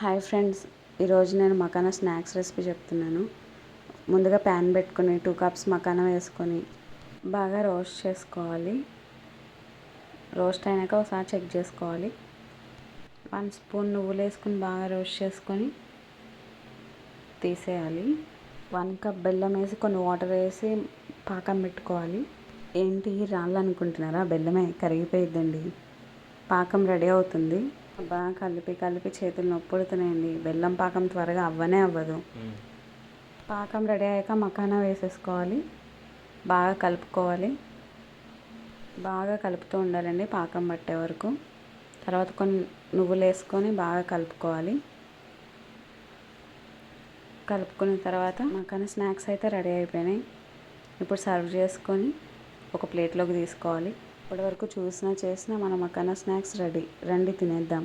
Hi friends, ఈరోజు నేను makhana snacks recipe చెప్తున్నాను. ముందుగా ప్యాన్ పెట్టుకొని 2 కప్స్ మకానా వేసుకొని బాగా రోస్ట్ చేసుకోవాలి. రోస్ట్ అయినాక ఒకసారి చెక్ చేసుకోవాలి. 1 స్పూన్ నువ్వులు వేసుకొని బాగా రోస్ట్ చేసుకొని తీసేయాలి. 1 కప్ బెల్లం వేసి కొన్ని వాటర్ వేసి పాకం పెట్టుకోవాలి. ఏంటి రాళ్ళు అనుకుంటున్నారా? బెల్లమే, కరిగిపోయిద్దండి. పాకం రెడీ అవుతుంది. బాగా కలిపి చేతులు నొప్పి పుడుతున్నాయండి. బెల్లం పాకం త్వరగా అవ్వదు. పాకం రెడీ అయ్యాక మకానా వేసేసుకోవాలి. బాగా కలుపుకోవాలి. బాగా కలుపుతూ ఉండాలండి పాకం పట్టే వరకు. తర్వాత కొన్ని నువ్వులు వేసుకొని బాగా కలుపుకోవాలి. కలుపుకున్న తర్వాత మకానా స్నాక్స్ అయితే రెడీ అయిపోయినాయి. ఇప్పుడు సర్వ్ చేసుకొని ఒక ప్లేట్లోకి తీసుకోవాలి. ఇప్పటివరకు చూసినా చేసిన మన మకానా స్నాక్స్ రెడీ. రండి తినేద్దాం.